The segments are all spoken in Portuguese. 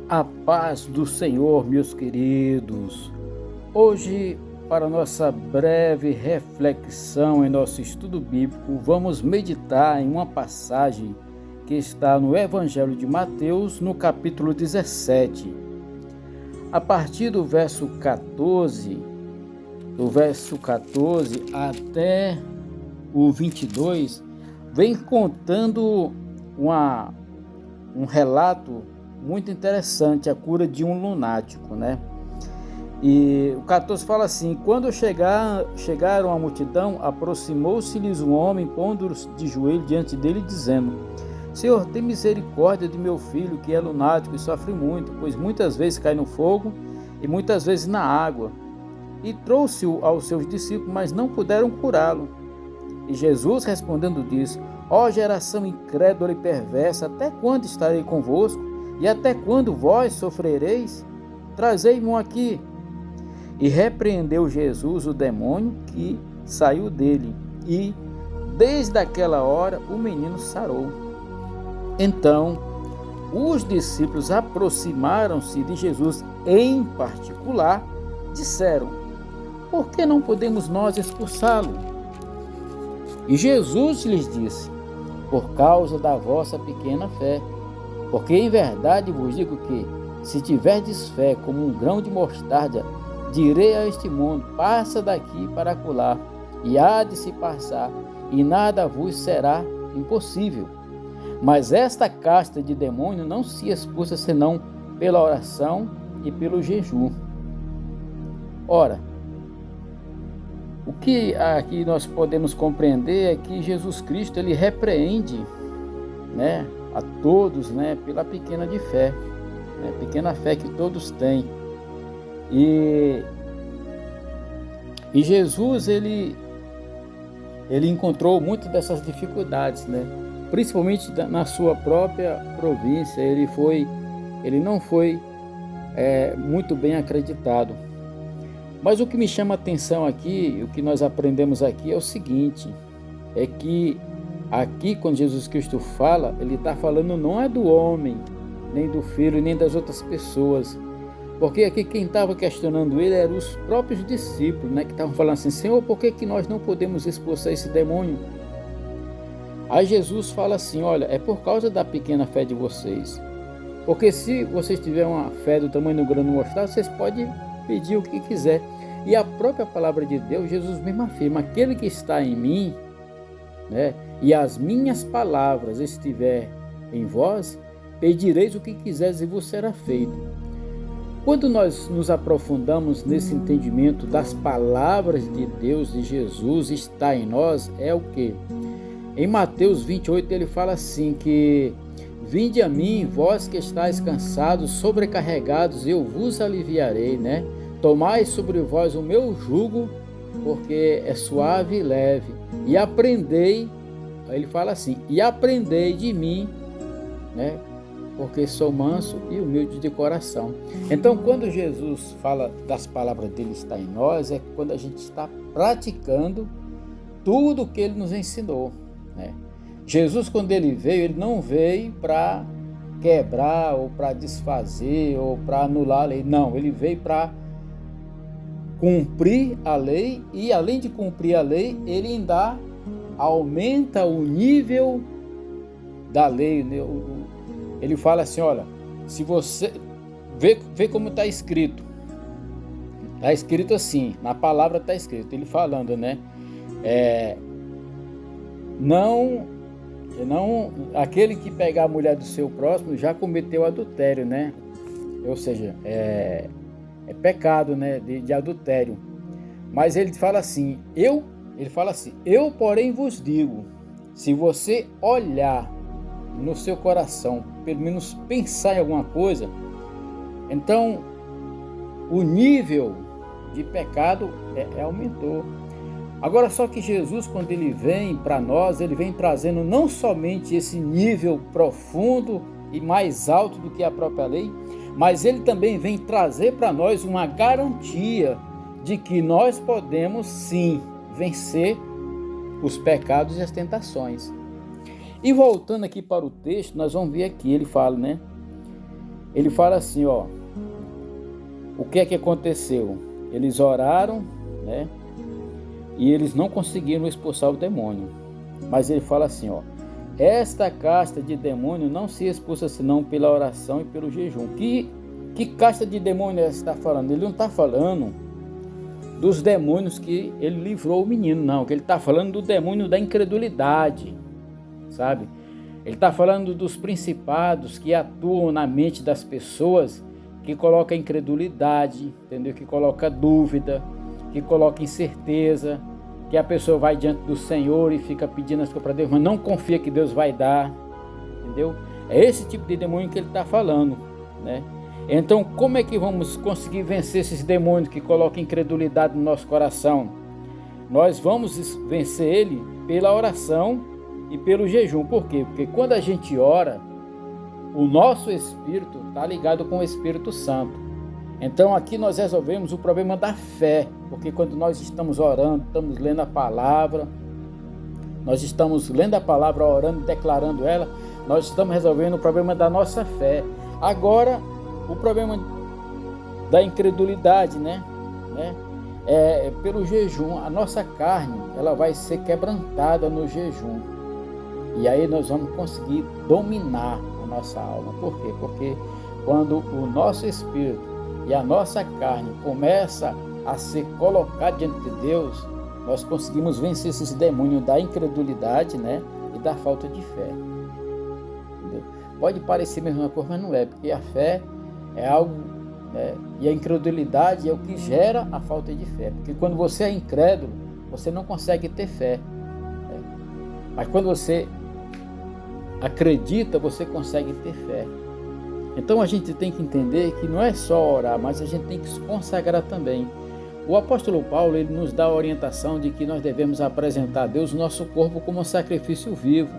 A paz do Senhor, meus queridos. Hoje, para nossa breve reflexão em nosso estudo bíblico, vamos meditar em uma passagem que está no Evangelho de Mateus, no capítulo 17. A partir do verso 14, até o 22, vem contando um relato muito interessante, a cura de um lunático, né? E o 14 fala assim: quando chegaram a multidão, aproximou-se-lhes um homem, pondo-se de joelho diante dele, dizendo: Senhor, tem misericórdia de meu filho, que é lunático e sofre muito, pois muitas vezes cai no fogo e muitas vezes na água. E trouxe-o aos seus discípulos, mas não puderam curá-lo. E Jesus respondendo disse: Ó geração incrédula e perversa, até quando estarei convosco? E até quando vós sofrereis? Trazei-mo aqui. E repreendeu Jesus o demônio que saiu dele, e desde aquela hora o menino sarou. Então os discípulos aproximaram-se de Jesus em particular, disseram: Por que não podemos nós expulsá-lo? E Jesus lhes disse: Por causa da vossa pequena fé. Porque em verdade vos digo que, se tiverdes fé como um grão de mostarda, direi a este mundo: passa daqui para acolá, e há de se passar, e nada vos será impossível. Mas esta casta de demônio não se expulsa senão pela oração e pelo jejum. Ora, o que aqui nós podemos compreender é que Jesus Cristo, ele repreende, né, a todos, né, pela pequena de fé, né, pequena fé que todos têm. E Jesus, ele encontrou muitas dessas dificuldades, né, principalmente na sua própria província. Ele não foi muito bem acreditado. Mas o que me chama a atenção aqui, o que nós aprendemos aqui é o seguinte, é que aqui, quando Jesus Cristo fala, ele está falando não é do homem, nem do filho, nem das outras pessoas. Porque aqui quem estava questionando ele eram os próprios discípulos, né, que estavam falando assim: Senhor, por que nós não podemos expulsar esse demônio? Aí Jesus fala assim: olha, é por causa da pequena fé de vocês. Porque se vocês tiverem uma fé do tamanho do grão de mostarda, vocês podem pedir o que quiser. E a própria palavra de Deus, Jesus mesmo afirma: aquele que está em mim, né, e as minhas palavras estiver em vós, pedireis o que quiseres e vos será feito. Quando nós nos aprofundamos nesse entendimento das palavras de Deus, de Jesus está em nós, é o que? Em Mateus 28 ele fala assim que: Vinde a mim, vós que estáis cansados, sobrecarregados, eu vos aliviarei, né? Tomai sobre vós o meu jugo, porque é suave e leve, e aprendei. Ele fala assim: e aprendei de mim, né? Porque sou manso e humilde de coração. Então, quando Jesus fala das palavras dele está em nós, é quando a gente está praticando tudo o que ele nos ensinou, né? Jesus, quando ele veio, ele não veio para quebrar ou para desfazer ou para anular a lei. Não, ele veio para cumprir a lei, e além de cumprir a lei, ele ainda aumenta o nível da lei, né? Ele fala assim: olha, se você vê como está escrito assim, na palavra está escrito, ele falando, né, não, aquele que pegar a mulher do seu próximo já cometeu adultério, né? Ou seja, é pecado, né, de adultério. Mas ele fala assim: eu porém vos digo, se você olhar no seu coração, pelo menos pensar em alguma coisa, então o nível de pecado aumentou. Agora, só que Jesus, quando ele vem para nós, ele vem trazendo não somente esse nível profundo e mais alto do que a própria lei, mas ele também vem trazer para nós uma garantia de que nós podemos sim vencer os pecados e as tentações. E voltando aqui para o texto, nós vamos ver aqui, ele fala, né? ele fala assim, ó, o que é que aconteceu? Eles oraram, né? E eles não conseguiram expulsar o demônio. Mas ele fala assim, ó, esta casta de demônio não se expulsa senão pela oração e pelo jejum. Que casta de demônio ele está falando? Ele não está falando dos demônios que ele livrou o menino, não. Ele está falando do demônio da incredulidade, sabe? Ele está falando dos principados que atuam na mente das pessoas, que coloca incredulidade, entendeu? Que coloca dúvida, que coloca incerteza, que a pessoa vai diante do Senhor e fica pedindo as coisas para Deus, mas não confia que Deus vai dar, entendeu? É esse tipo de demônio que ele está falando, né? Então, como é que vamos conseguir vencer esses demônios que colocam incredulidade no nosso coração? Nós vamos vencer ele pela oração e pelo jejum. Por quê? Porque quando a gente ora, o nosso espírito está ligado com o Espírito Santo. Então aqui nós resolvemos o problema da fé, porque quando nós estamos orando, estamos lendo a palavra, orando, declarando ela, nós estamos resolvendo o problema da nossa fé. Agora, o problema da incredulidade, né? É pelo jejum. A nossa carne, ela vai ser quebrantada no jejum. E aí nós vamos conseguir dominar a nossa alma. Por quê? Porque quando o nosso espírito e a nossa carne começa a ser colocado diante de Deus, nós conseguimos vencer esses demônios da incredulidade, né? E da falta de fé. Entendeu? Pode parecer a mesma coisa, mas não é, porque a fé é algo, né? E a incredulidade é o que gera a falta de fé. Porque quando você é incrédulo, você não consegue ter fé, né? Mas quando você acredita, você consegue ter fé. Então a gente tem que entender que não é só orar, mas a gente tem que se consagrar também. O apóstolo Paulo, ele nos dá a orientação de que nós devemos apresentar a Deus o nosso corpo como um sacrifício vivo,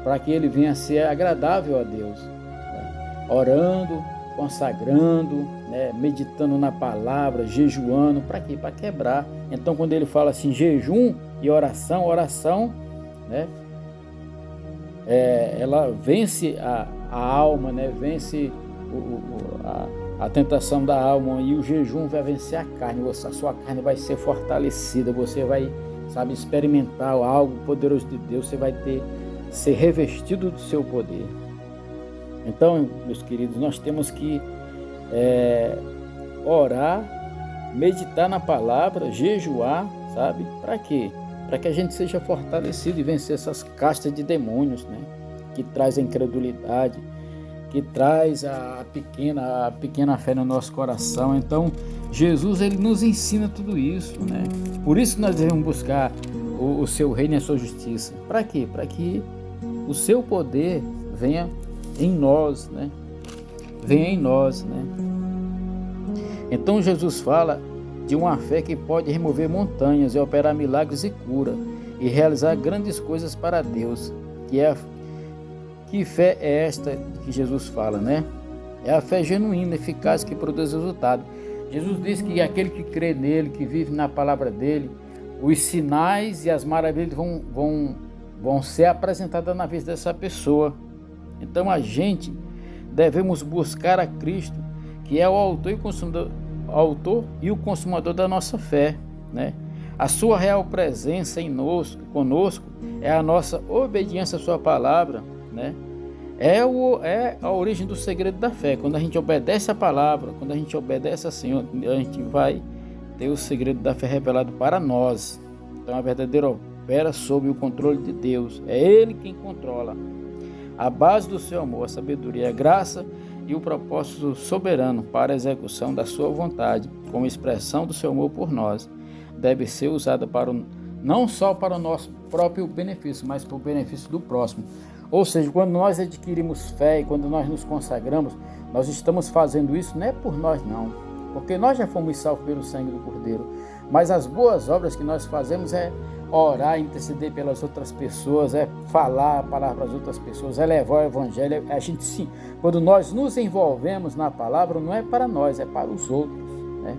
para que ele venha a ser agradável a Deus, né? Orando, consagrando, né? Meditando na palavra, jejuando, para quê? Para quebrar. Então quando ele fala assim, jejum e oração, né? Ela vence a alma, né? Vence a tentação da alma, e o jejum vai vencer a carne. A sua carne vai ser fortalecida, você vai, sabe, experimentar algo poderoso de Deus, você vai ser revestido do seu poder. Então, meus queridos, nós temos que orar, meditar na palavra, jejuar, sabe? Para quê? Para que a gente seja fortalecido e vencer essas castas de demônios, né? Que traz a incredulidade, que traz a pequena fé no nosso coração. Então, Jesus, ele nos ensina tudo isso, né? Por isso nós devemos buscar o seu reino e a sua justiça. Para quê? Para que o seu poder venha em nós, né? Venha em nós, né? Então, Jesus fala de uma fé que pode remover montanhas e operar milagres e cura e realizar grandes coisas para Deus. Que fé é esta que Jesus fala, né? É a fé genuína, eficaz, que produz resultado. Jesus diz que aquele que crê nele, que vive na palavra dele, os sinais e as maravilhas vão ser apresentadas na vida dessa pessoa. Então a gente devemos buscar a Cristo, que é o autor e o consumador da nossa fé, né? A sua real presença conosco é a nossa obediência à sua palavra, né? É a origem do segredo da fé. Quando a gente obedece a palavra, quando a gente obedece ao Senhor, a gente vai ter o segredo da fé revelado para nós. Então a verdadeira opera sob o controle de Deus. É Ele quem controla. A base do seu amor, a sabedoria, a graça e o propósito soberano para a execução da sua vontade, como expressão do seu amor por nós, deve ser usada não só para o nosso próprio benefício, mas para o benefício do próximo. Ou seja, quando nós adquirimos fé e quando nós nos consagramos, nós estamos fazendo isso não é por nós não, porque nós já fomos salvos pelo sangue do Cordeiro, mas as boas obras que nós fazemos é orar, interceder pelas outras pessoas, é falar a palavra para as outras pessoas, é levar o evangelho. A gente, sim, quando nós nos envolvemos na palavra, não é para nós, é para os outros, né?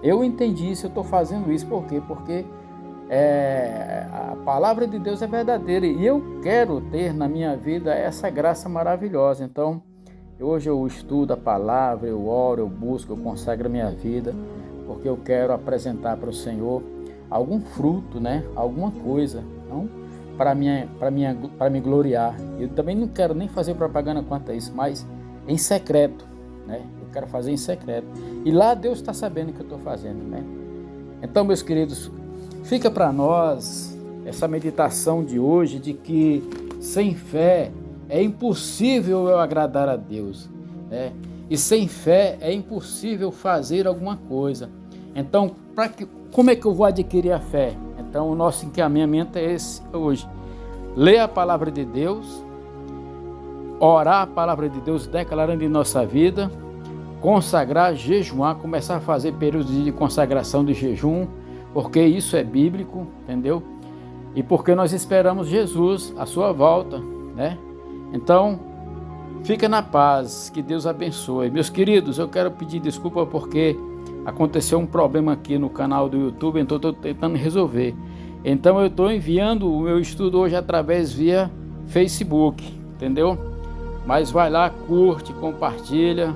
Eu entendi isso, eu estou fazendo isso, por quê? Porque a palavra de Deus é verdadeira e eu quero ter na minha vida essa graça maravilhosa. Então Hoje eu estudo a palavra, eu oro, eu busco, eu consagro a minha vida, porque eu quero apresentar para o Senhor algum fruto, né? Alguma coisa, não para me gloriar. Eu também não quero nem fazer propaganda quanto a isso, mas em secreto, né? Eu quero fazer em secreto. E lá Deus está sabendo o que eu estou fazendo, né? Então, meus queridos, fica para nós essa meditação de hoje de que sem fé é impossível eu agradar a Deus, né? E sem fé é impossível fazer alguma coisa. Então, como é que eu vou adquirir a fé? Então, o nosso encaminhamento é esse hoje. Ler a palavra de Deus, orar a palavra de Deus, declarando em nossa vida, consagrar, jejuar, começar a fazer períodos de consagração de jejum, porque isso é bíblico, entendeu? E porque nós esperamos Jesus, a sua volta, né? Então, fica na paz, que Deus abençoe. Meus queridos, eu quero pedir desculpa porque aconteceu um problema aqui no canal do YouTube, então estou tentando resolver. Então eu estou enviando o meu estudo hoje através via Facebook, entendeu? Mas vai lá, curte, compartilha,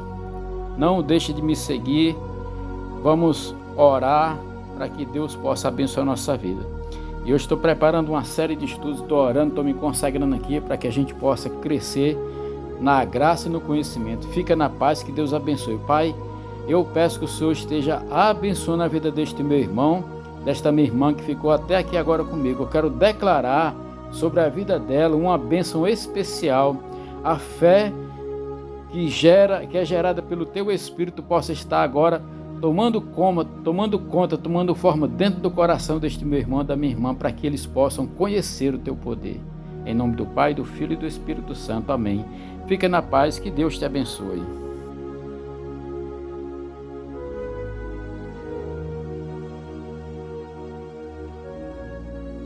não deixe de me seguir. Vamos orar para que Deus possa abençoar a nossa vida. E eu estou preparando uma série de estudos, estou orando, estou me consagrando aqui para que a gente possa crescer na graça e no conhecimento. Fica na paz, que Deus abençoe. Pai, eu peço que o Senhor esteja abençoando a vida deste meu irmão, desta minha irmã que ficou até aqui agora comigo. Eu quero declarar sobre a vida dela uma bênção especial. A fé que é gerada pelo Teu Espírito possa estar agora tomando conta, tomando forma dentro do coração deste meu irmão, da minha irmã, para que eles possam conhecer o Teu poder. Em nome do Pai, do Filho e do Espírito Santo. Amém. Fica na paz, que Deus te abençoe.